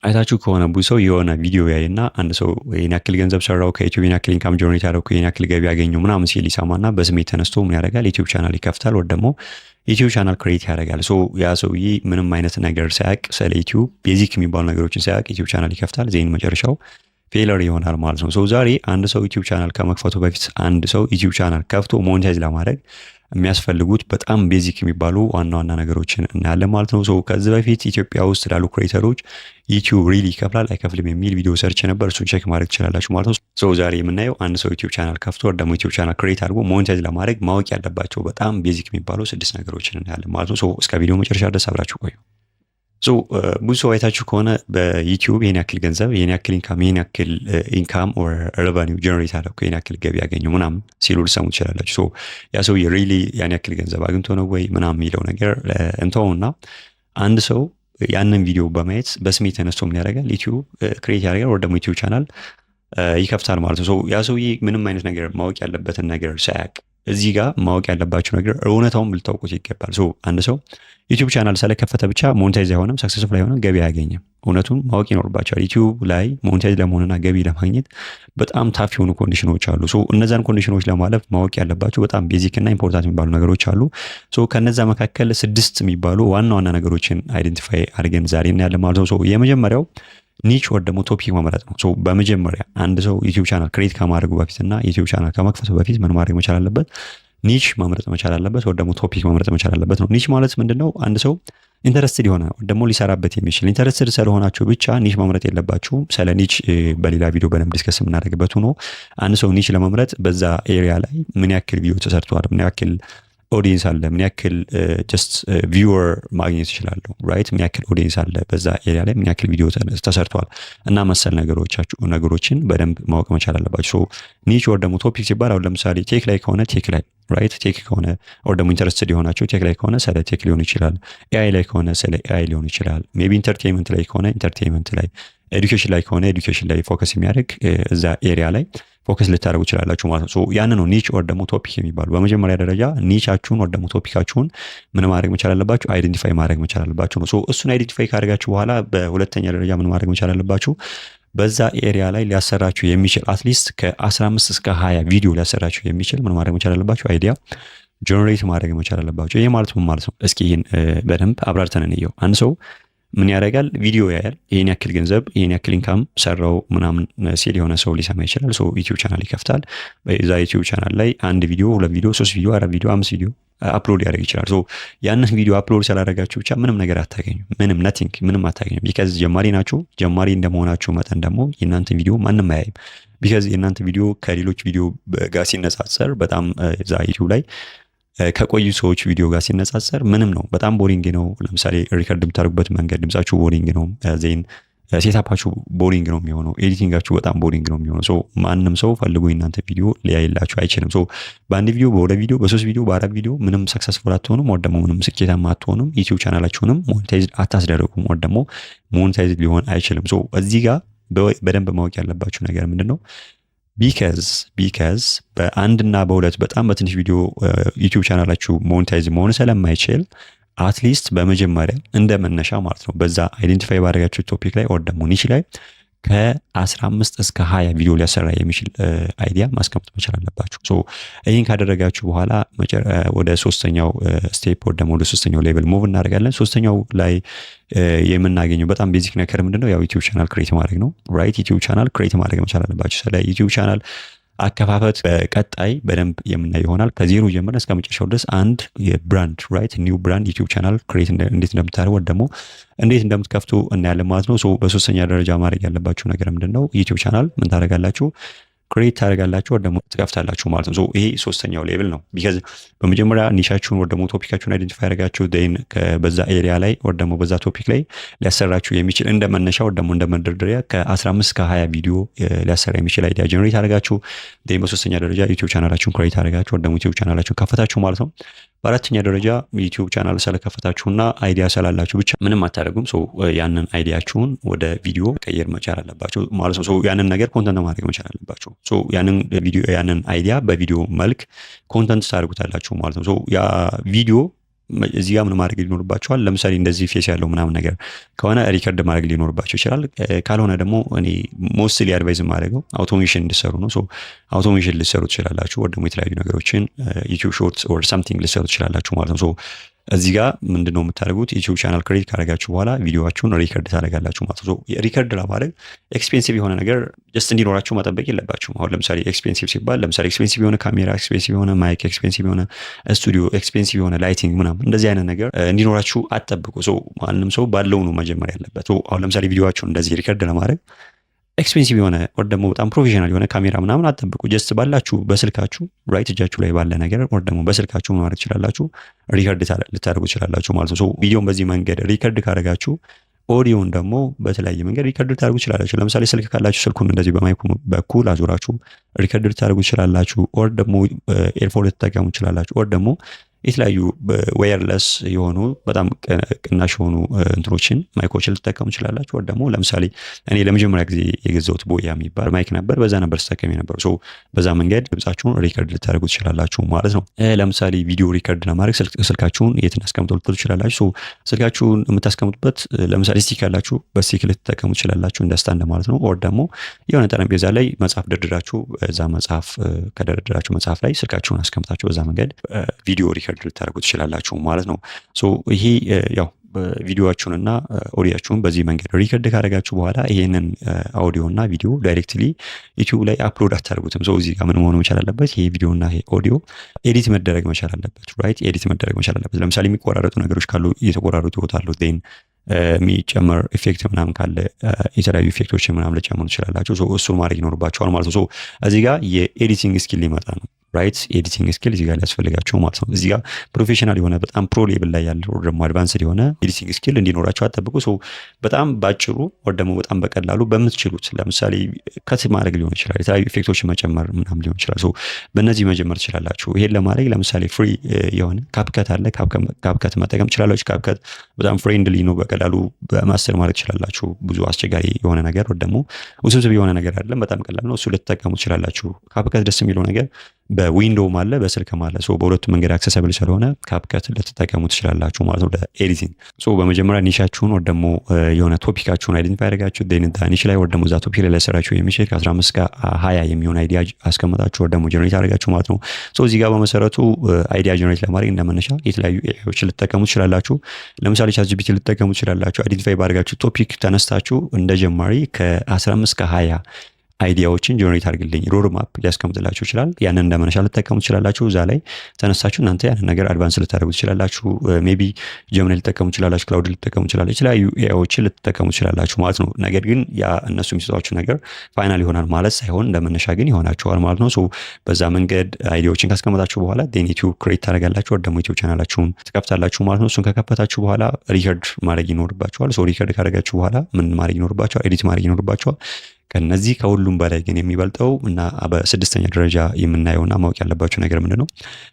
አይታችሁ ከሆነ ብዙ ሰው የሆነ ቪዲዮ ያይና አንድ ሰው ይሄን ያክል ገንዘብ ሰራው ከዩቲዩብ ይሄን ያክል ኢንካም ጀነሬት አደረኩ ይሄን ያክል ገቢ ያገኘው ምናምን ሲል ይሰማና በስሜት ተነስቶ ምን ያደርጋል? ዩቲዩብ ቻናል ይከፍታል ወይ ደግሞ ዩቲዩብ ቻናል ክሬት ያደርጋል። ሶ ያ ሰውዬ ምንም አይነት ነገር ሳያውቅ ስለ ዩቲዩብ ቤዚክ የሚባሉ ነገሮችን ሳያውቅ ዩቲዩብ ቻናል ይከፍታል። ዜን መጨረሻው ፌለር ይሆናል ማለት ነው። ሶ ዛሬ አንድ ሰው ዩቲዩብ ቻናል ከመክፈቱ በፊት አንድ ሰው ዩቲዩብ ቻናል ከፍቶ ሞኔታይዝ ለማድረግ የሚያስፈልጉት በጣም ቤዚክ የሚባሉ ዋና ዋና ነገሮችን እናያለን ማለት ነው። ሶ ከዚህ በፊት ኢትዮጵያ ውስጥ ላሉ ክሬተሮች ዩቲዩብ ሪሊ ይከፍላል አይከፍልም የሚል ቪዲዮ ሰርች ነበር። እሱን ቼክ ማድረግ ትችላላችሁ ማለት ነው። ሶ ዛሬ የምናየው አንድ ሰው ዩቲዩብ ቻናል ከፍቶ ወይ ደግሞ ዩቲዩብ ቻናል ክሬት አድርጎ ሞኔታይዝ ለማድረግ ማወቅ ያለባቸው በጣም ቤዚክ የሚባሉ 6 ነገሮችን እናያለን ማለት ነው። ሶ እስከ ቪዲዮ መጨረሻ ድረስ አብራችሁ ቆዩ። ሶ ብዙ ሰው አይታችሁ ከሆነ በዩቲዩብ ይሄን ያክል ገንዘብ ይሄን ያክል ኢንካም ኦር ሬቨኒው ጀነሬት አደረኩ ይሄን ያክል ገቢ ያገኘው ምናምን ሲሉ ልሰሙ ትችላላችሁ። ሶ ያ ሰው ሪሊ ያን ያክል ገንዘብ አግኝቶ ነው ወይ ምናምን የሚለው ነገር እንተውና አንድ ሰው ያንን ቪዲዮ በማየት በስሜት ተነስቶ ምን ያደርጋል? ዩቲዩብ ክሬት ያደርጋል ወይ ደግሞ ዩቲዩብ ቻናል ይከፍታል ማለት ነው። ሶ ያ ሰውዬ ምንም አይነት ነገር ማወቅ ያለበትን ነገር ሳያውቅ እዚህ ጋር ማወቅ ያለባችሁ ነገር እውነታውን ልታውቁት ይገባል። ሶ አንድ ሰው ዩቲዩብ ቻናል ስለከፈተ ብቻ ሞኔታይዝ አይሆንም፣ ሰክሰስፉል አይሆንም፣ ገቢ አያገኝም። እውነቱን ማወቅ ይኖርባቸዋል። ዩቲዩብ ላይ ሞኔታይዝ ለመሆንና ገቢ ለማግኘት በጣም ታፍ የሆኑ ኮንዲሽኖች አሉ። ሶ እነዛን ኮንዲሽኖች ለማለፍ ማወቅ ያለባቸው በጣም ቤዚክ እና ኢምፖርታንት የሚባሉ ነገሮች አሉ። ሶ ከነዛ መካከል 6 የሚባሉ ዋና ዋና ነገሮችን አይደንቲፋይ አድርገን ዛሬ እናያለን ማለት ነው። ሶ የመጀመሪያው ኒች ወይ ደግሞ ቶፒክ መምረጥ ነው። ሶ በመጀመሪያ አንድ ሰው ዩቲዩብ ቻናል ክሬት ከማድረጉ በፊትና ዩቲዩብ ቻናል ከመክፈቱ በፊት ምን ማድረግ መቻል አለበት? ኒች መምረጥ መቻል አለበት ወይ ደግሞ ቶፒክ መምረጥ መቻል አለበት ነው። ኒች ማለት ምንድነው? አንድ ሰው ኢንተረስትድ የሆነ ወይ ደግሞ ሊሰራበት የሚችል ኢንተረስትድ ስለሆናችሁ ብቻ ኒች መምረጥ የለባችሁም። ስለ ኒች በሌላ ቪዲዮ በደንብ ዲስከስ የምናደርግበት ሆኖ አንድ ሰው ኒች ለመምረጥ በዛ ኤሪያ ላይ ምን ያክል ቪዲዮ ተሰርቷል፣ ምን ያክል ኦዲየንስ አለ፣ ምን ያክል ጀስት ቪወር ማግኘት ይችላሉ፣ ራይት? ምን ያክል ኦዲየንስ አለ በዛ ኤሪያ ላይ ምን ያክል ቪዲዮ ተሰርቷል እና መሰል ነገሮችን በደንብ ማወቅ መቻል አለባችሁ። ሶ ኒች ወይ ደግሞ ቶፒክ ሲባል አሁን ለምሳሌ ቴክ ላይ ከሆነ ቴክ ላይ ራይት፣ ቴክ ከሆነ ወይ ደግሞ ኢንተረስትድ የሆናችሁ ቴክ ላይ ከሆነ ስለ ቴክ ሊሆን ይችላል። ኤአይ ላይ ከሆነ ስለ ኤአይ ሊሆን ይችላል። ሜቢ ኢንተርቴይንመንት ላይ ከሆነ ኢንተርቴይንመንት ላይ፣ ኤዱኬሽን ላይ ከሆነ ኤዱኬሽን ላይ ፎከስ የሚያደርግ እዛ ኤሪያ ላይ ፎከስ ልታደርጉ ይችላላችሁ ማለት ነው። ሶ ያን ነው ኒች ኦር ደግሞ ቶፒክ የሚባሉ። በመጀመሪያ ደረጃ ኒቻችሁን ኦር ደግሞ ቶፒካችሁን ምን ማድረግ መቻል አለባችሁ? አይደንቲፋይ ማድረግ መቻል አለባችሁ ነው። ሶ እሱን አይደንቲፋይ ካደረጋችሁ በኋላ በሁለተኛ ደረጃ ምን ማድረግ መቻል አለባችሁ? በዛ ኤሪያ ላይ ሊያሰራችሁ የሚችል አትሊስት ከ15 እስከ 20 ቪዲዮ ሊያሰራችሁ የሚችል ምን ማድረግ መቻል አለባችሁ? አይዲያ ጀነሬት ማድረግ መቻል አለባችሁ። ይሄ ማለት ምን ማለት ነው? እስኪ ይህን በደንብ አብራርተን እንየው። አንድ ሰው ምን ያደርጋል? ቪዲዮ ያያል። ይሄን ያክል ገንዘብ ይሄን ያክል ኢንካም ሰራው ምናምን ሲል የሆነ ሰው ሊሰማ ይችላል። ሶ ዩቲዩብ ቻናል ይከፍታል። በዛ ዩቲዩብ ቻናል ላይ 1 ቪዲዮ 2 ቪዲዮ 3 ቪዲዮ 4 ቪዲዮ 5 ቪዲዮ አፕሎድ ያደርግ ይችላል። ሶ ያንን ቪዲዮ አፕሎድ ስላደረጋችሁ ብቻ ምንም ነገር አታገኙ፣ ምንም አታገኙ። ቢካዝ ጀማሪ ናችሁ። ጀማሪ እንደመሆናችሁ መጠን ደግሞ የእናንተ ቪዲዮ ማንም አያይም። ቢካዝ የእናንተ ቪዲዮ ከሌሎች ቪዲዮ ጋር ሲነጻጸር በጣም እዛ ዩቲዩብ ላይ ከቆዩ ሰዎች ቪዲዮ ጋር ሲነጻጸር ምንም ነው፣ በጣም ቦሪንግ ነው። ለምሳሌ ሪከርድ የምታደርጉበት መንገድ ድምጻችሁ ቦሪንግ ነው። ዜን ሴታፓችሁ ቦሪንግ ነው የሚሆነው። ኤዲቲንጋችሁ በጣም ቦሪንግ ነው የሚሆነው። ሶ ማንም ሰው ፈልጎ የእናንተ ቪዲዮ ሊያይላችሁ አይችልም። ሶ በአንድ ቪዲዮ በሁለት ቪዲዮ በሶስት ቪዲዮ በአራት ቪዲዮ ምንም ሰክሰስፉል አትሆኑም፣ ወይ ደግሞ ምንም ስኬታማ አትሆኑም። ዩቲዩብ ቻናላችሁንም ሞኔታይዝ አታስደርጉም፣ ወይ ደግሞ ሞኔታይዝ ሊሆን አይችልም። ሶ እዚህ ጋር በደንብ ማወቅ ያለባችሁ ነገር ምንድነው? ቢካዝ በአንድና በሁለት በጣም በትንሽ ቪዲዮ ዩቲዩብ ቻናላችሁ ሞኔታይዝ መሆን ስለማይችል አትሊስት በመጀመሪያ እንደ መነሻ ማለት ነው በዛ አይደንቲፋይ ባደረጋችሁ ቶፒክ ላይ ኦር ደግሞ ኒች ላይ ከ15 እስከ 20 ቪዲዮ ሊያሰራ የሚችል አይዲያ ማስቀመጥ መቻል አለባችሁ። ሶ ይህን ካደረጋችሁ በኋላ ወደ ሶስተኛው ስቴፕ ወደ ደግሞ ወደ ሶስተኛው ሌቭል ሙቭ እናደርጋለን። ሶስተኛው ላይ የምናገኘው በጣም ቤዚክ ነገር ምንድነው? ያው ዩቲዩብ ቻናል ክሬት ማድረግ ነው። ራይት፣ ዩቲዩብ ቻናል ክሬት ማድረግ መቻል አለባችሁ። ስለ ዩቲዩብ ቻናል አከፋፈት በቀጣይ በደንብ የምናይ ይሆናል። ከዜሮ ጀምረን እስከ መጨረሻው ድረስ አንድ የብራንድ ራይት ኒው ብራንድ ዩቲዩብ ቻናል ክሬት እንዴት እንደምታደርጉ ደግሞ እንዴት እንደምትከፍቱ እናያለን ማለት ነው። ሶ በሶስተኛ ደረጃ ማድረግ ያለባችሁ ነገር ምንድነው? ዩቲዩብ ቻናል ምን ታደርጋላችሁ? ክሬት ታደርጋላችሁ ወይ ደግሞ ትከፍታላችሁ ማለት ነው። ሶ ይሄ ሶስተኛው ሌቭል ነው። ቢካዝ በመጀመሪያ ኒሻችሁን ወይ ደግሞ ቶፒካችሁን አይደንቲፋይ ያደርጋችሁ ዴን በዛ ኤሪያ ላይ ወይ ደግሞ በዛ ቶፒክ ላይ ሊያሰራችሁ የሚችል እንደ መነሻ ወይ ደግሞ እንደ መንደርደሪያ ከ15 እስከ 20 ቪዲዮ ሊያሰራ የሚችል አይዲያ ጀነሬት አደረጋችሁ። ዴን በሶስተኛ ደረጃ ዩቲዩብ ቻናላችሁን ክሬት አደረጋችሁ ወይ ደግሞ ዩቲዩብ ቻናላችሁን ከፈታችሁ ማለት ነው። በአራተኛ ደረጃ ዩቲዩብ ቻናል ስለከፈታችሁና አይዲያ ስላላችሁ ብቻ ምንም አታደርጉም። ሶ ያንን አይዲያችሁን ወደ ቪዲዮ ቀየር መቻል አለባችሁ ማለት ነው። ሶ ያንን ነገር ኮንተንት ማድረግ መቻል አለባችሁ። ሶ ያንን አይዲያ በቪዲዮ መልክ ኮንተንት ታደርጉታላችሁ ማለት ነው። ሶ ያ ቪዲዮ እዚህ ጋር ምን ማድረግ ሊኖርባቸዋል? ለምሳሌ እንደዚህ ፌስ ያለው ምናምን ነገር ከሆነ ሪከርድ ማድረግ ሊኖርባቸው ይችላል። ካልሆነ ደግሞ እኔ ሞስትሊ አድቫይዝ ማድረገው አውቶሜሽን እንድሰሩ ነው። ሶ አውቶሜሽን ልሰሩ ትችላላችሁ፣ ወይ ደግሞ የተለያዩ ነገሮችን ዩቲዩብ ሾርትስ ኦር ሳምቲንግ ልሰሩ ትችላላችሁ ማለት ነው። ሶ እዚህ ጋር ምንድነው የምታደርጉት? ዩቲዩብ ቻናል ክሬት ካደረጋችሁ በኋላ ቪዲዮዋችሁን ሪከርድ ታደርጋላችሁ ማለት ነው። ሪከርድ ለማድረግ ኤክስፔንሲቭ የሆነ ነገር ጀስት እንዲኖራችሁ መጠበቅ የለባችሁም። አሁን ለምሳሌ ኤክስፔንሲቭ ሲባል ለምሳሌ ኤክስፔንሲቭ የሆነ ካሜራ፣ ኤክስፔንሲቭ የሆነ ማይክ፣ ኤክስፔንሲቭ የሆነ ስቱዲዮ፣ ኤክስፔንሲቭ የሆነ ላይቲንግ ምናምን እንደዚህ አይነት ነገር እንዲኖራችሁ አትጠብቁ። ማንም ሰው ባለው ነው መጀመር ያለበት። አሁን ለምሳሌ ቪዲዮዋችሁን እንደዚህ ሪከርድ ለማድረግ ኤክስፔንሲቭ የሆነ ወር ደግሞ በጣም ፕሮፌሽናል የሆነ ካሜራ ምናምን አትጠብቁ። ጀስት ባላችሁ በስልካችሁ ራይት እጃችሁ ላይ ባለ ነገር ወር ደግሞ በስልካችሁ ማድረግ ትችላላችሁ፣ ሪከርድ ልታደርጉ ትችላላችሁ ማለት ነው። ቪዲዮን በዚህ መንገድ ሪከርድ ካደረጋችሁ ኦዲዮን ደግሞ በተለያየ መንገድ ሪከርድ ልታደርጉ ትችላላችሁ። ለምሳሌ ስልክ ካላችሁ ስልኩን እንደዚህ በማይኩ በኩል አዞራችሁ ሪከርድ ልታደርጉ ትችላላችሁ። ኦር ደግሞ ኤርፎን ልትጠቀሙ ትችላላችሁ። ኦር ደግሞ የተለያዩ ዋየርለስ የሆኑ በጣም ቅናሽ የሆኑ እንትኖችን ማይኮችን ልትጠቀሙ ትችላላችሁ። ወር ደግሞ ለምሳሌ እኔ ለመጀመሪያ ጊዜ የገዛሁት ቦያ የሚባል ማይክ ነበር፣ በዛ ነበር ስጠቀም የነበረው። ሶ በዛ መንገድ ድምጻችሁን ሪከርድ ልታደርጉ ትችላላችሁ ማለት ነው። ለምሳሌ ቪዲዮ ሪከርድ ለማድረግ ስልካችሁን የት እናስቀምጠው ልትሉ ትችላላችሁ። ሶ ስልካችሁን የምታስቀምጡበት ለምሳሌ ስቲክ ያላችሁ በስቲክ ልትጠቀሙ ትችላላችሁ እንደ ስታንድ ማለት ነው። ኦር ደግሞ የሆነ ጠረጴዛ ላይ መጽሐፍ ደርድራችሁ እዛ መጽሐፍ ከደረደራችሁ መጽሐፍ ላይ ስልካችሁን አስቀምጣችሁ በዛ መንገድ ቪዲዮ ሪከርድ ልታደርጉ ትችላላችሁ ማለት ነው። ሶ ይሄ ያው ቪዲዮአችሁንና ኦዲዮአችሁን በዚህ መንገድ ሪከርድ ካደረጋችሁ በኋላ ይሄንን አውዲዮና ቪዲዮ ዳይሬክትሊ ዩቲዩብ ላይ አፕሎድ አታደርጉትም። ሶ እዚህ ጋር ምን መሆን መቻል አለበት? ይሄ ቪዲዮና ይሄ ኦዲዮ ኤዲት መደረግ መቻል አለበት። ራይት ኤዲት መደረግ መቻል አለበት። ለምሳሌ የሚቆራረጡ ነገሮች ካሉ እየተቆራረጡ ይወጣሉ። ዜን የሚጨመር ኢፌክት ምናምን ካለ የተለያዩ ኢፌክቶችን ምናምን ልጨምሩ ትችላላችሁ። ሶ እሱን ማድረግ ይኖርባችኋል ማለት ነው። ሶ እዚህ ጋር የኤዲቲንግ ስኪል ሊመጣ ነው። ራይት ኤዲቲንግ ስኪል እዚህ ጋር ሊያስፈልጋቸው ማለት ነው። እዚህ ጋር ፕሮፌሽናል የሆነ በጣም ፕሮ ሌቭል ላይ ያለው ደግሞ አድቫንስድ የሆነ ኤዲቲንግ ስኪል እንዲኖራቸው አጠብቁ። ሶ በጣም ባጭሩ ወር ደግሞ በጣም በቀላሉ በምትችሉት ለምሳሌ ከት ማድረግ ሊሆን ይችላል፣ የተለያዩ ኢፌክቶችን መጨመር ምናምን ሊሆን ይችላል። ሶ በእነዚህ መጀመር ትችላላችሁ። ይሄን ለማድረግ ለምሳሌ ፍሪ የሆነ ካፕከት አለ። ካፕከት መጠቀም ትችላላችሁ። ካፕከት በጣም ፍሬንድሊ ነው፣ በቀላሉ በማስተር ማድረግ ትችላላችሁ። ብዙ አስቸጋሪ የሆነ ነገር ወር ደግሞ ውስብስብ የሆነ ነገር አይደለም፣ በጣም ቀላል ነው። እሱ ልትጠቀሙ ትችላላችሁ። ካፕከት ደስ የሚለው ነገር በዊንዶውም አለ በስልክም አለ። ሶ በሁለቱ መንገድ አክሰሰብል ስለሆነ ካፕከት ልትጠቀሙ ትችላላችሁ ማለት ነው ለኤዲቲንግ። ሶ በመጀመሪያ ኒሻችሁን ወር ደግሞ የሆነ ቶፒካችሁን አይደንቲፋይ አድርጋችሁ ኒሽ ላይ ወር ደግሞ እዛ ቶፒክ ላይ ለሰራችሁ የሚችል ከ15 እስከ 20 የሚሆን አይዲያ አስቀምጣችሁ ወር ደግሞ ጀነሬት አድርጋችሁ ማለት ነው። ሶ እዚህ ጋር በመሰረቱ አይዲያ ጀነሬት ለማድረግ እንደመነሻ የተለያዩ ኤአይዎች ልትጠቀሙ ትችላላችሁ። ለምሳሌ ቻትጂፒቲ ልትጠቀሙ ትችላላችሁ። አይደንቲፋይ ባደርጋችሁ ቶፒክ ተነስታችሁ እንደ ጀማሪ ከ15 እስከ 20 አይዲያዎችን ጀነሬት አድርግልኝ ሮድ ማፕ ሊያስቀምጥላችሁ ይችላል። ያንን እንደመነሻ ልትጠቀሙ ትችላላችሁ። እዛ ላይ ተነሳችሁ እናንተ ያንን ነገር አድቫንስ ልታደርጉ ትችላላችሁ። ሜቢ ጀምኔ ልትጠቀሙ ትችላላችሁ፣ ክላውድ ልትጠቀሙ ትችላላችሁ፣ የተለያዩ ኤአይዎችን ልትጠቀሙ ትችላላችሁ ማለት ነው። ነገር ግን ያ እነሱ የሚሰጧችሁ ነገር ፋይናል ይሆናል ማለት ሳይሆን እንደመነሻ ግን ይሆናችኋል ማለት ነው። ሶ በዛ መንገድ አይዲያዎችን ካስቀመጣችሁ በኋላ ዩቲዩብ ክሬት ታደርጋላችሁ፣ ወር ደግሞ ዩቲዩብ ቻናላችሁን ትከፍታላችሁ ማለት ነው። እሱን ከከፈታችሁ በኋላ ሪከርድ ማድረግ ይኖርባችኋል። ሶ ሪከርድ ካደረጋችሁ በኋላ ምን ማድረግ ይኖርባችኋል? ኤዲት ማድረግ ይኖርባችኋል። ከነዚህ ከሁሉም በላይ ግን የሚበልጠው እና በስድስተኛ ደረጃ የምናየውና ማወቅ ያለባችሁ ነገር ምንድነው?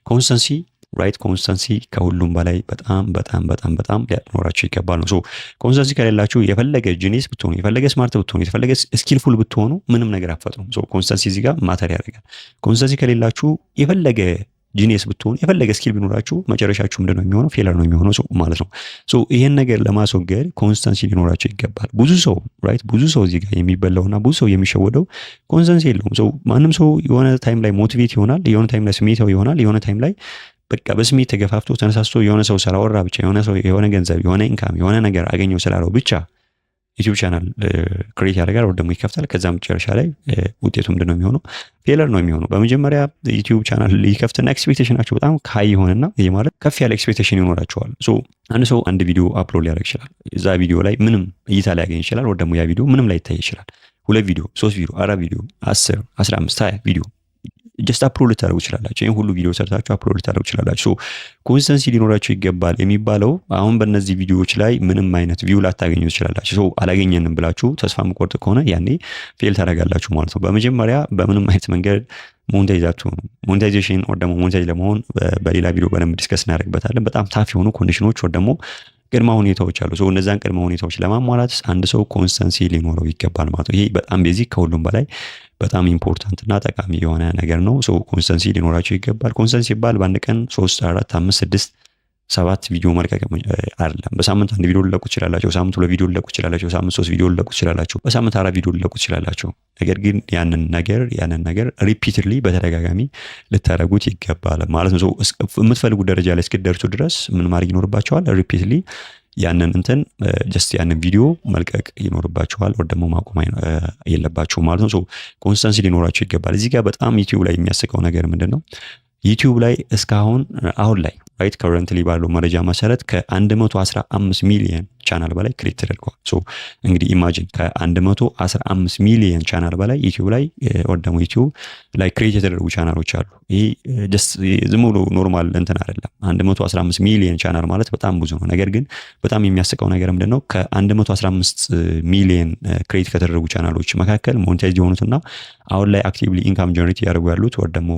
ኮንስተንሲ ራይት ኮንስተንሲ ከሁሉም በላይ በጣም በጣም በጣም በጣም ሊኖራችሁ ይገባል ነው። ሶ ኮንስተንሲ ከሌላችሁ የፈለገ ጂኒስ ብትሆኑ፣ የፈለገ ስማርት ብትሆኑ፣ የፈለገ ስኪልፉል ብትሆኑ ምንም ነገር አትፈጥሩም። ሶ ኮንስተንሲ እዚህ ጋር ማተር ያደርጋል። ኮንስተንሲ ከሌላችሁ የፈለገ ጂኒየስ ብትሆኑ፣ የፈለገ ስኪል ቢኖራችሁ መጨረሻችሁ ምንድነው የሚሆነው? ፌለር ነው የሚሆነው ማለት ነው። ሶ ይሄን ነገር ለማስወገድ ኮንስተንሲ ሊኖራችሁ ይገባል። ብዙ ሰው ራይት ብዙ ሰው እዚህ ጋር የሚበላውና ብዙ ሰው የሚሸወደው ኮንስተንሲ የለውም። ሶ ማንም ሰው የሆነ ታይም ላይ ሞቲቬት ይሆናል፣ የሆነ ታይም ላይ ስሜታዊ ይሆናል፣ የሆነ ታይም ላይ በቃ በስሜት ተገፋፍቶ ተነሳስቶ የሆነ ሰው ስላወራ ብቻ የሆነ ሰው የሆነ ገንዘብ የሆነ ኢንካም የሆነ ነገር አገኘው ስላለው ብቻ ዩቲዩብ ቻናል ክሬት ያደርጋል ወር ደግሞ ይከፍታል። ከዛ መጨረሻ ላይ ውጤቱ ምንድነው የሚሆነው? ፌለር ነው የሚሆነው። በመጀመሪያ ዩቲዩብ ቻናል ሊከፍትና ኤክስፔክቴሽናቸው በጣም ሃይ ይሆንና ይሄ ማለት ከፍ ያለ ኤክስፔክቴሽን ይኖራቸዋል። ሶ አንድ ሰው አንድ ቪዲዮ አፕሎድ ሊያደርግ ይችላል። እዛ ቪዲዮ ላይ ምንም እይታ ሊያገኝ ይችላል፣ ወር ደግሞ ያ ቪዲዮ ምንም ላይ ይታይ ይችላል። 2 ቪዲዮ 3 ቪዲዮ 4 ቪዲዮ 10 15 20 ቪዲዮ ጀስት አፕሎድ ልታደርጉ ይችላላችሁ። ይሄን ሁሉ ቪዲዮ ሰርታችሁ አፕሎድ ልታደርጉ ይችላላችሁ። ሶ ኮንስተንሲ ሊኖራችሁ ይገባል የሚባለው አሁን በእነዚህ ቪዲዮዎች ላይ ምንም አይነት ቪው ላታገኙ ትችላላችሁ። ሶ አላገኘንም ብላችሁ ተስፋ መቆርጥ ከሆነ ያኔ ፌል ታደርጋላችሁ ማለት ነው። በመጀመሪያ በምንም አይነት መንገድ ሞኔታይዛችሁ ነው። ሞኔታይዜሽን ወር ደግሞ ሞኔታይዝ ለመሆን በሌላ ቪዲዮ በደንብ ዲስከስ እናደርግበታለን። በጣም ታፍ የሆኑ ኮንዲሽኖች ወር ደግሞ ቅድመ ሁኔታዎች አሉ። ሰው እነዛን ቅድመ ሁኔታዎች ለማሟላት አንድ ሰው ኮንስተንሲ ሊኖረው ይገባል ማለት ነው። ይሄ በጣም ቤዚክ ከሁሉም በላይ በጣም ኢምፖርታንት እና ጠቃሚ የሆነ ነገር ነው። ሰው ኮንስተንሲ ሊኖራቸው ይገባል። ኮንስተንሲ ሲባል በአንድ ቀን 3 4 5 6 7 ቪዲዮ መልቀቅ አይደለም። በሳምንት 1 ቪዲዮ ልለቁ ትችላላችሁ። በሳምንት 2 ቪዲዮ ልለቁ ትችላላችሁ። በሳምንት 3 ቪዲዮ ልለቁ ትችላላችሁ። በሳምንት 4 ቪዲዮ ልለቁ ትችላላችሁ። ነገር ግን ያንን ነገር ሪፒትሊ በተደጋጋሚ ልታደርጉት ይገባል ማለት ነው። የምትፈልጉ ደረጃ ላይ እስክትደርሱ ድረስ ምን ማድረግ ይኖርባችኋል? ሪፒትሊ ያንን ጀስት ያንን ቪዲዮ መልቀቅ ይኖርባችኋል፣ ወይ ደግሞ ማቆም የለባችሁ ማለት ነው። ኮንስተንሲ ሊኖራችሁ ይገባል። እዚህ ጋር በጣም ዩቲዩብ ላይ የሚያስቀው ነገር ምንድነው? ዩቲዩብ ላይ እስካሁን አሁን ላይ ራይት ከረንትሊ ባለው መረጃ መሰረት ከ115 ሚሊዮን ቻናል በላይ ክሬት ተደርጓል። እንግዲህ ኢማጂን ከ115 ሚሊዮን ቻናል በላይ ዩቲዩብ ላይ ወይ ደግሞ ዩቲዩብ ላይ ክሬት የተደረጉ ቻናሎች አሉ። ይሄ ጀስት ዝም ብሎ ኖርማል አይደለም። 115 ሚሊዮን ቻናል ማለት በጣም ብዙ ነው። ነገር ግን በጣም የሚያስቀው ነገር ምንድነው? ከ115 ሚሊዮን ክሬት ከተደረጉ ቻናሎች መካከል ሞኔታይዝ የሆኑትና አሁን ላይ አክቲቭሊ ኢንካም ጀነሬት እያደረጉ ያሉት ወይ ደግሞ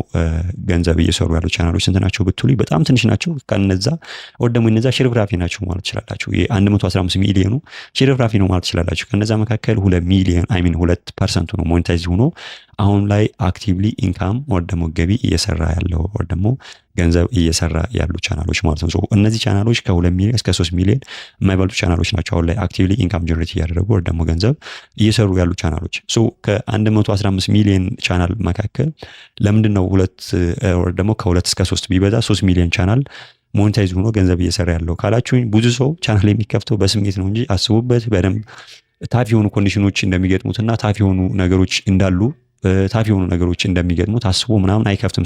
ገንዘብ እየሰሩ ያሉት ቻናሎች ስንት ናቸው ብትሉ በጣም ትንሽ ናቸው። ከነዛ ወይ ደግሞ እነዛ ሽርፍራፊ ናቸው ማለት ትችላላችሁ። የ115 ሚሊዮኑ ሽርፍራፊ ነው ማለት ትችላላችሁ። ከነዛ መካከል 2 ሚሊዮን 2% ነው ሞኔታይዝ ሆኖ አሁን ላይ አክቲቭሊ ኢንካም ወይ ደግሞ ገቢ እየሰራ ያለው ወይ ደግሞ ገንዘብ እየሰራ ያሉ ቻናሎች ማለት ነው። እነዚህ ቻናሎች ከ2 ሚሊዮን እስከ 3 ሚሊዮን የማይበልጡ ቻናሎች ናቸው አሁን ላይ አክቲቭሊ ኢንካም ጀነሬት እያደረጉ ወይ ደግሞ ገንዘብ እየሰሩ ያሉ ቻናሎች። ከ115 ሚሊዮን ቻናል መካከል ለምንድን ነው ወይ ደግሞ ከ2 እስከ 3 ቢበዛ 3 ሚሊዮን ቻናል ሞኔታይዝ ሆኖ ገንዘብ እየሰራ ያለው ካላችሁኝ፣ ብዙ ሰው ቻናል የሚከፍተው በስሜት ነው እንጂ አስቡበት በደንብ ታፍ የሆኑ ኮንዲሽኖች እንደሚገጥሙትና ታፍ የሆኑ ነገሮች እንዳሉ ታፍ የሆኑ ነገሮች እንደሚገጥሙት አስቦ ምናምን አይከፍትም።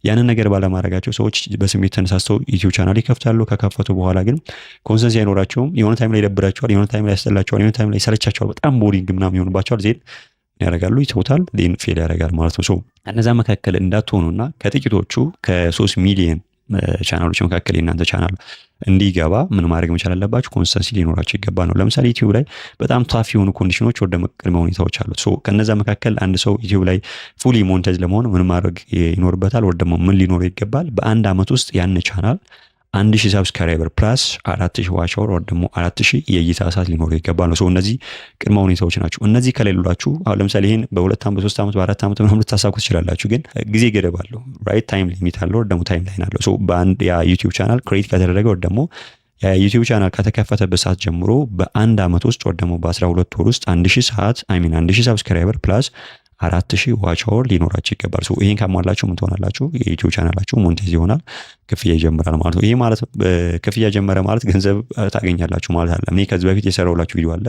ያንን ነገር ባለማድረጋቸው ሰዎች በስሜት ተነሳስተው ዩቲዩብ ቻናል ይከፍታሉ። ከከፈቱ በኋላ ግን ኮንሰንስ አይኖራቸውም። የሆነ ታይም ላይ ይደብራቸዋል፣ የሆነ ታይም ላይ ያስጠላቸዋል፣ የሆነ ታይም ላይ ይሰለቻቸዋል፣ በጣም ቦሪንግ ምናምን ይሆንባቸዋል። ዜን ያደርጋሉ፣ ይተውታል፣ ዜን ፌል ያደርጋል ማለት ነው። እነዛ መካከል እንዳትሆኑና ከጥቂቶቹ ከ3 ሚሊዮን ቻናሎች መካከል የእናንተ ቻናል እንዲገባ ምን ማድረግ መቻል አለባችሁ? ኮንስተንሲ ሊኖራችሁ ይገባ ነው። ለምሳሌ ዩቲዩብ ላይ በጣም ታፍ የሆኑ ኮንዲሽኖች ወደ ቅድመ ሁኔታዎች አሉት። ከነዛ መካከል አንድ ሰው ዩቲዩብ ላይ ፉሊ ሞኔታይዝ ለመሆን ምን ማድረግ ይኖርበታል? ወይ ደግሞ ምን ሊኖረው ይገባል? በአንድ አመት ውስጥ ያን ቻናል 1000 ሰብስክራይበር ፕላስ 4000 ዋች አወር ወይ ደግሞ 4000 የእይታ ሰዓት ሊኖረው ይገባል ነው። እነዚህ ቅድመ ሁኔታዎች ናቸው። እነዚህ ከሌሉላችሁ አሁን ለምሳሌ ይሄን በ2 ዓመት በ3 ዓመት በ4 ዓመት ምናምን ልታሳኩት ትችላላችሁ። ግን ጊዜ ገደብ አለው፣ ራይት ታይም ሊሚት አለው፣ ወይ ደግሞ ታይም ላይን አለው። በአንድ ያ ዩቲዩብ ቻናል ክሬት ከተደረገ ወይ ደግሞ የዩቲዩብ ቻናል ከተከፈተበት ሰዓት ጀምሮ በአንድ አመት ውስጥ ወይ ደግሞ በ12 ወር ውስጥ 1000 ሰዓት 1000 ሰብስክራይበር ፕላስ 4000 ዋች አወር ሊኖራችሁ ይገባል። ይሄን ካሟላችሁ ምን ትሆናላችሁ? የዩቲዩብ ቻናላችሁ ሞኔታይዝ ይሆናል፣ ክፍያ ይጀምራል ማለት ነው። ይሄ ማለት ክፍያ ጀመረ ማለት ገንዘብ ታገኛላችሁ ማለት አይደለም። እኔ ከዚህ በፊት የሰራሁላችሁ ቪዲዮ አለ፣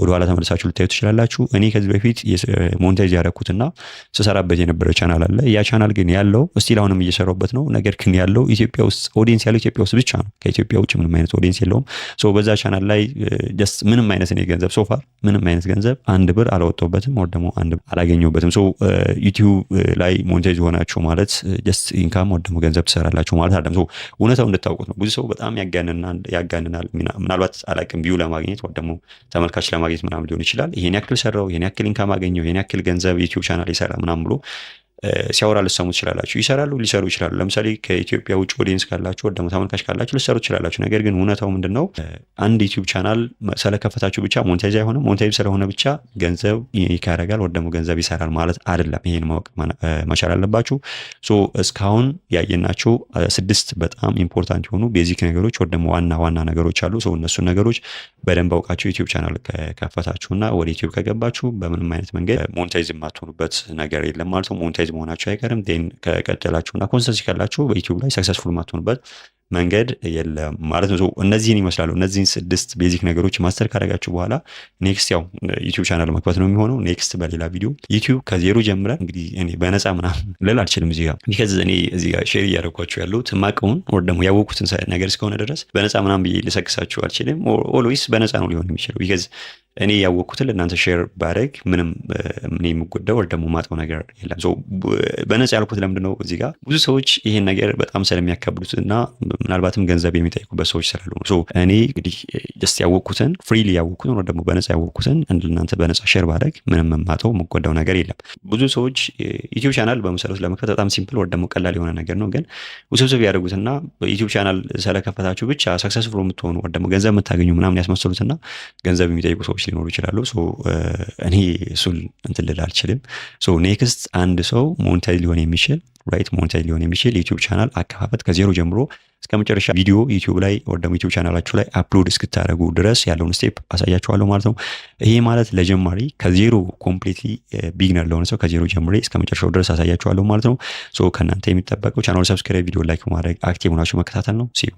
ወደ ኋላ ተመልሳችሁ ልታዩት ትችላላችሁ። እኔ ከዚህ በፊት ሞኔታይዝ ያደረኩትና ስሰራበት የነበረ ቻናል አለ። ያ ቻናል ግን ያለው እስቲል አሁንም እየሰራሁበት ነው። ነገር ግን ያለው ኢትዮጵያ ውስጥ ኦዲየንስ ያለው ኢትዮጵያ ውስጥ ብቻ ነው። ከኢትዮጵያ ውጭ ምንም አይነት ኦዲየንስ የለውም። በዛ ቻናል ላይ ጀስት ምንም አይነት እኔ ገንዘብ ሶፋር ምንም አይነት ገንዘብ 1 ብር አላወጣሁበትም፣ ወይ ደግሞ 1 ብር አላገኘሁበትም። ዩቲዩብ ላይ ሞኔታይዝ ሆናችሁ ማለት ጀስት ኢንካም ወይ ደግሞ ገንዘብ ትሰራላችሁ ማለት አይደለም። እውነታው እንድታውቁት ነው። ብዙ ሰው በጣም ያጋንናል። ምናልባት አላቅም ቪው ለማግኘት ወይ ደግሞ ተመልካች ለማግኘት ምናምን ሊሆን ይችላል። ይሄን ያክል ሰራው፣ ይሄን ያክል ኢንካም አገኘው፣ ይሄን ያክል ገንዘብ ዩቲዩብ ቻናል ይሰራ ምናምን ብሎ ሲያወራ ልሰሙ ትችላላችሁ። ይሰራሉ፣ ሊሰሩ ይችላሉ። ለምሳሌ ከኢትዮጵያ ውጭ ኦዲየንስ ካላችሁ ወይ ደግሞ ተመልካች ካላችሁ ልሰሩ ትችላላችሁ። ነገር ግን እውነታው ምንድነው? አንድ ዩቲዩብ ቻናል ስለከፈታችሁ ብቻ ሞኔታይዝ አይሆንም። ሞኔታይዝ ስለሆነ ብቻ ገንዘብ ይካረጋል ወይ ደግሞ ገንዘብ ይሰራል ማለት አይደለም። ይሄን ማወቅ መቻል አለባችሁ። እስካሁን ያየናቸው 6 በጣም ኢምፖርታንት የሆኑ ቤዚክ ነገሮች ወይ ደግሞ ዋና ነገሮች አሉ። እነሱ ነገሮች በደንብ አውቃችሁ ዩቲዩብ ቻናል ከከፈታችሁና ወደ ዩቲዩብ ከገባችሁ በምንም አይነት መንገድ ሞኔታይዝ የማትሆኑበት ነገር የለም ማለት ነው። ሞኔታይዝ መሆናችሁ አይቀርም። ከቀጠላችሁና ኮንሰንሲ ካላችሁ በዩቲዩብ ላይ ሰክሰስፉል ማትሆኑበት መንገድ የለም ማለት ነው። እነዚህን ይመስላሉ። እነዚህን 6 ቤዚክ ነገሮች ማስተር ካደረጋችሁ በኋላ ኔክስት ያው ዩቲዩብ ቻናል መክፈት ነው የሚሆነው። ኔክስት በሌላ ቪዲዮ ዩቲዩብ ከዜሮ ጀምረን እንግዲህ እኔ በነፃ ምናምን ልል አልችልም እዚህ ጋር ቢካዝ እኔ እዚህ ጋር ሼር እያደረኳችሁ ያለሁት ማቀውን ወይ ደግሞ ያወቅኩትን ነገር እስከሆነ ድረስ በነፃ ምናምን ብዬ ልሰክሳችሁ አልችልም። ኦልዌይስ በነፃ ነው ሊሆን የሚችለው ቢካዝ እኔ ያወቅኩትን ለእናንተ ሼር ባደርግ ምንም እኔ የምጎዳው ወይ ደግሞ ማጣው ነገር የለም። በነፃ ያልኩት ለምንድን ነው? እዚህ ጋር ብዙ ሰዎች ይሄን ነገር በጣም ስለሚያከብዱት እና ምናልባትም ገንዘብ የሚጠይቁበት ሰዎች ስላሉ ነው። እኔ እንግዲህ ጀስት ያወቅኩትን ፍሪሊ ያወቅኩትን ወይ ደግሞ በነፃ ያወቅኩትን ለእናንተ በነፃ ሼር ባደርግ ምንም የማጣው የምጎዳው ነገር የለም። ብዙ ሰዎች ዩቲዩብ ቻናል በመሰረቱ ለመክፈት በጣም ሲምፕል ወይ ደግሞ ቀላል የሆነ ነገር ነው። ግን ውስብስብ ያደርጉትና በዩቲዩብ ቻናል ስለከፈታችሁ ብቻ ሰክሰስፉል የምትሆኑ ወይ ደግሞ ገንዘብ የምታገኙ ምናምን ያስመስሉትና ገንዘብ የሚጠይቁ ሰዎች ሊኖሩ ይችላሉ። እኔ እሱን እንትን ልል አልችልም። ኔክስት አንድ ሰው ሞኔታይዝ ሊሆን የሚችል ራይት ሞኔታይዝ ሊሆን የሚችል ዩቲዩብ ቻናል አከፋፈት ከዜሮ ጀምሮ እስከ መጨረሻ ቪዲዮ ዩቲዩብ ላይ ወደ ዩቲዩብ ቻናላችሁ ላይ አፕሎድ እስክታደርጉ ድረስ ያለውን ስቴፕ አሳያችኋለሁ ማለት ነው። ይሄ ማለት ለጀማሪ ከዜሮ ኮምፕሊትሊ ቢግነር ለሆነ ሰው ከዜሮ ጀምሬ እስከ መጨረሻው ድረስ አሳያችኋለሁ ማለት ነው። ሶ ከእናንተ የሚጠበቀው ቻናሉ ሰብስክራይብ፣ ቪዲዮ ላይክ ማድረግ፣ አክቲቭ ሆናችሁ መከታተል ነው። ሲ